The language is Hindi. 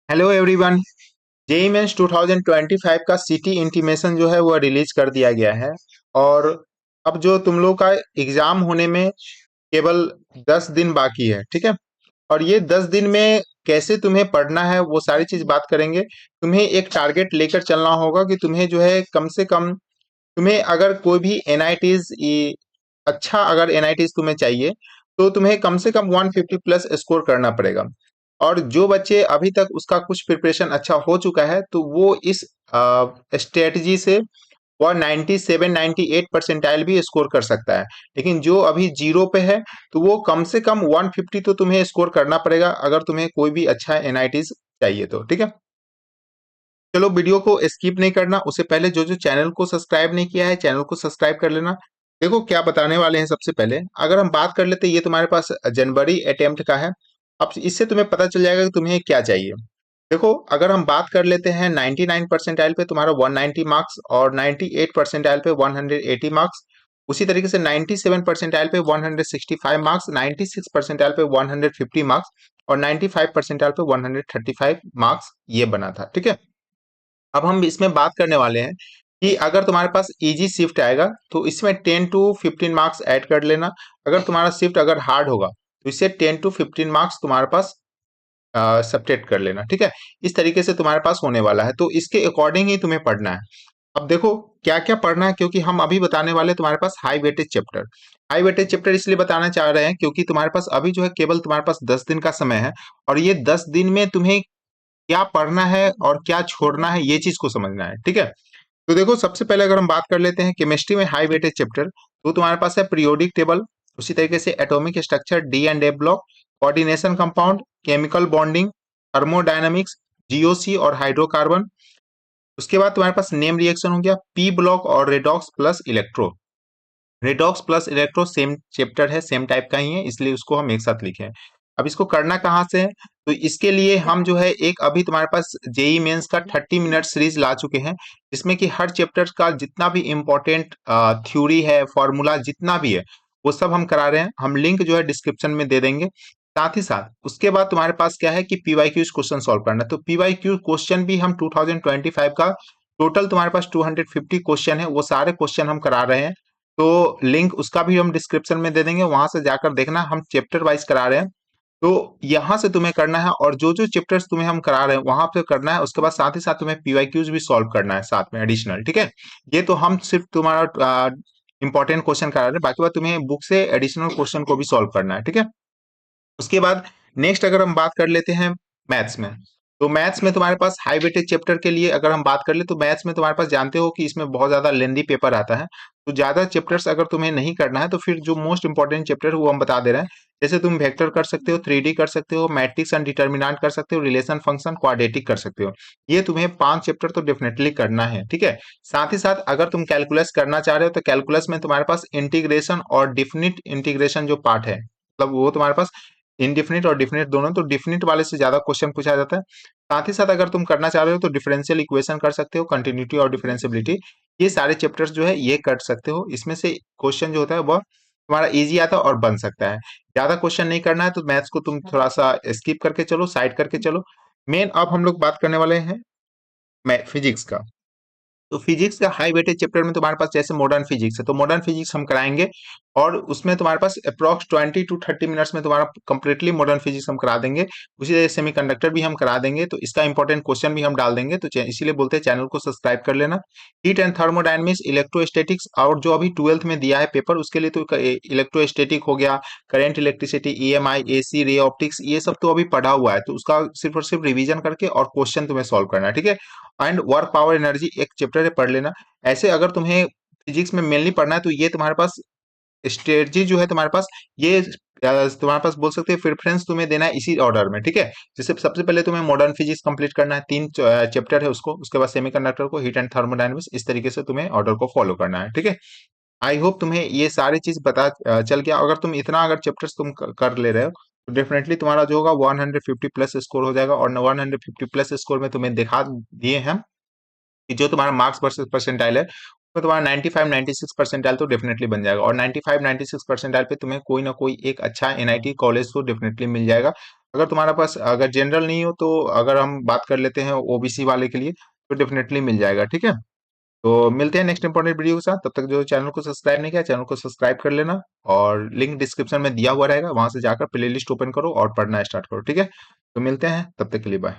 Hello everyone. जेई मेंस 2025 का सिटी इंटीमेशन जो है वो रिलीज कर दिया गया है। और अब जो तुम लोग का एग्जाम होने में केवल 10 दिन बाकी है, ठीक है। और ये 10 दिन में कैसे तुम्हें पढ़ना है वो सारी चीज बात करेंगे। तुम्हें एक टारगेट लेकर चलना होगा कि तुम्हें जो है कम से कम, तुम्हें अगर कोई भी एनआईटीज, अच्छा अगर एनआईटीज तुम्हें चाहिए तो तुम्हें कम से कम 150 प्लस स्कोर करना पड़ेगा। और जो बच्चे अभी तक उसका कुछ प्रिपरेशन अच्छा हो चुका है तो वो इस स्ट्रेटजी से वह 97 98 परसेंटाइल भी स्कोर कर सकता है। लेकिन जो अभी जीरो पे है तो वो कम से कम 150 तो तुम्हें स्कोर करना पड़ेगा अगर तुम्हें कोई भी अच्छा एनआईटीज चाहिए तो, ठीक है। चलो वीडियो को स्किप नहीं करना, उससे पहले जो जो चैनल को सब्सक्राइब नहीं किया है चैनल को सब्सक्राइब कर लेना। देखो क्या बताने वाले हैं। सबसे पहले अगर हम बात कर लेते हैं, ये तुम्हारे पास जनवरी अटेम्प्ट का है। अब इससे तुम्हें पता चल जाएगा कि तुम्हें क्या चाहिए। देखो अगर हम बात कर लेते हैं 99 परसेंटाइल पे तुम्हारा 190 मार्क्स, और 98 परसेंटाइल पे 180 मार्क्स। उसी तरीके से 97 परसेंटाइल पे 165 मार्क्स, 96 परसेंटाइल पे 150 मार्क्स, और 95 परसेंटाइल पे 135 मार्क्स ये बना था, ठीक है। अब हम इसमें बात करने वाले हैं कि अगर तुम्हारे पास इजी शिफ्ट आएगा तो इसमें 10 to 15 मार्क्स ऐड कर लेना। अगर तुम्हारा शिफ्ट अगर हार्ड होगा तो इससे 10 to 15 मार्क्स तुम्हारे पास सब्ट्रैक्ट कर लेना, ठीक है। इस तरीके से तुम्हारे पास होने वाला है, तो इसके अकॉर्डिंग ही तुम्हें पढ़ना है। अब देखो क्या क्या पढ़ना है, क्योंकि हम अभी बताने वाले हैं तुम्हारे पास high weightage chapter. High weightage chapter इसलिए बताना चाह रहे हैं क्योंकि तुम्हारे पास अभी जो है केवल तुम्हारे पास 10 दिन का समय है। और ये 10 दिन में तुम्हें क्या पढ़ना है और क्या छोड़ना है ये चीज को समझना है, ठीक है। तो देखो सबसे पहले अगर हम बात कर लेते हैं केमिस्ट्री में हाई वेटेज चैप्टर, तो तुम्हारे पास है पीरियोडिक टेबल, उसी तरीके से atomic structure, D and A block, coordination compound, chemical bonding, thermodynamics, GOC और हाइड्रोकार्बन। उसके बाद तुम्हारे पास नेम रिएक्शन हो गया, पी ब्लॉक और redox plus electro. Redox plus electro same chapter है, सेम टाइप का ही है, इसलिए उसको हम एक साथ लिखे हैं। अब इसको करना कहाँ से है, तो इसके लिए हम जो है एक अभी तुम्हारे पास जेई मेंस का 30 मिनट सीरीज ला चुके हैं, जिसमें कि हर चैप्टर का जितना भी इंपॉर्टेंट थ्योरी है, फॉर्मूला जितना भी है वो सब हम करा रहे हैं। हम लिंक जो है डिस्क्रिप्शन में दे देंगे। साथ ही साथ उसके बाद तुम्हारे पास क्या है कि पीवाईक्यूज क्वेश्चन सॉल्व करना है। तो पीवाईक्यू क्वेश्चन भी हम 2025 का टोटल तुम्हारे पास 250 क्वेश्चन है, वो सारे क्वेश्चन हम करा रहे हैं। तो लिंक उसका भी हम डिस्क्रिप्शन में दे देंगे, वहां से जाकर देखना। हम चैप्टर वाइज करा रहे हैं, तो यहाँ से तुम्हें करना है, और जो जो चैप्टर्स तुम्हें हम करा रहे हैं वहां पे करना है। उसके बाद साथ ही साथ तुम्हें पीवाईक्यूज भी सॉल्व करना है साथ में एडिशनल, ठीक है। ये तो हम सिर्फ तुम्हारा इंपॉर्टेंट क्वेश्चन करा रहे हैं, बाकी बात तुम्हें बुक से एडिशनल क्वेश्चन को भी सॉल्व करना है, ठीक है। उसके बाद नेक्स्ट अगर हम बात कर लेते हैं मैथ्स में, तो मैथ्स में तुम्हारे पास हाई वेटेज चैप्टर के लिए अगर हम बात कर ले तो मैथ्स में तुम्हारे पास जानते हो कि इसमें बहुत ज्यादा लेंदी पेपर आता है। तो ज्यादा चैप्टर्स अगर तुम्हें नहीं करना है तो फिर जो मोस्ट इंपॉर्टेंट चैप्टर है वो हम बता दे रहे हैं। जैसे तुम वेक्टर कर सकते हो, 3D कर सकते हो, मैट्रिक्स एंड डिटर्मिनेंट कर सकते हो, रिलेशन फंक्शन, क्वाड्रेटिक कर सकते हो। ये तुम्हें 5 चैप्टर तो डेफिनेटली करना है, ठीक है। साथ ही साथ अगर तुम कैलकुलस करना चाह रहे हो तो कैलकुलस में तुम्हारे पास इंटीग्रेशन और डिफिनिट इंटीग्रेशन जो पार्ट है, मतलब वो तुम्हारे पास इनडिफिनिट और डिफिनिट दोनों, तो डिफिनिट वाले से ज्यादा क्वेश्चन पूछा जाता है। साथ ही साथ अगर तुम करना चाह रहे हो तो डिफरेंशियल इक्वेशन कर सकते हो, कंटिन्यूटी और डिफरेंशियबिलिटी, ये सारे चैप्टर्स जो है ये कर सकते हो। इसमें से क्वेश्चन जो होता है वह तुम्हारा इजी आता है और बन सकता है। ज्यादा क्वेश्चन नहीं करना है तो मैथ्स को तुम थोड़ा सा स्किप करके चलो, साइड करके चलो। मेन अब हम लोग बात करने वाले हैं फिजिक्स का। तो फिजिक्स का हाई वेटेज चैप्टर में तुम्हारे पास जैसे मॉडर्न फिजिक्स है, तो मॉडर्न फिजिक्स हम कराएंगे। और उसमें तुम्हारे पास अप्रॉक्स 20 to 30 मिनट्स में तुम्हारा कंप्लीटली मॉडर्न फिजिक्स हम करा देंगे। उसी तरह सेमीकंडक्टर भी हम करा देंगे, तो इसका इंपॉर्टेंट क्वेश्चन भी हम डाल देंगे। तो इसीलिए बोलते हैं चैनल को सब्सक्राइब कर लेना। हीट एंड थर्मोडायनेमिक्स, इलेक्ट्रोस्टैटिक्स, और जो अभी 12th में दिया है पेपर उसके लिए, तो इलेक्ट्रोस्टैटिक हो गया, current, electricity, EMI, AC, ray optics, ये सब तो अभी पढ़ा हुआ है, तो उसका सिर्फ और सिर्फ रिवीजन करके और क्वेश्चन तुम्हें सॉल्व करना है, ठीक है। एंड वर्क पावर एनर्जी एक चैप्टर है, पढ़ लेना। ऐसे अगर तुम्हें फिजिक्स में मेनली पढ़ना है तो ये तुम्हारे पास स्ट्रेटजी जो है तुम्हारे पास, ये तुम्हारे पास बोल सकते हैं प्रेफरेंस तुम्हें देना है इसी ऑर्डर में, ठीक है। जैसे सबसे पहले तुम्हें मॉडर्न फिजिक्स कंप्लीट करना है, 3 चैप्टर है उसको, उसके बाद सेमीकंडक्टर को, हीट एंड थर्मोडायनेमिक्स, इस तरीके से तुम्हें ऑर्डर को फॉलो करना है, ठीक है। आई होप तुम्हें ये सारी चीज पता चल गया। अगर तुम इतना अगर चैप्टर्स तुम कर ले रहे हो तो डेफिनेटली तुम्हारा जो होगा 150 प्लस स्कोर हो जाएगा। और 150 प्लस स्कोर में तुम्हें दिखा दिए हैं कि जो तुम्हारा मार्क्स वर्सेस परसेंटाइल है उसमें तुम्हारा 95 96 परसेंटाइल तो डेफिनेटली बन जाएगा। और 95 96 परसेंटाइल पे तुम्हें कोई ना कोई एक अच्छा एनआईटी कॉलेज तो डेफिनेटली मिल जाएगा। अगर तुम्हारे पास अगर जनरल नहीं हो तो अगर हम बात कर लेते हैं ओबीसी वाले के लिए तो डेफिनेटली मिल जाएगा, ठीक है। तो मिलते हैं नेक्स्ट इंपॉर्टेंट वीडियो के साथ, तब तक जो चैनल को सब्सक्राइब नहीं किया चैनल को सब्सक्राइब कर लेना, और लिंक डिस्क्रिप्शन में दिया हुआ रहेगा, वहां से जाकर प्लेलिस्ट ओपन करो और पढ़ना स्टार्ट करो, ठीक है। तो मिलते हैं, तब तक के लिए बाय।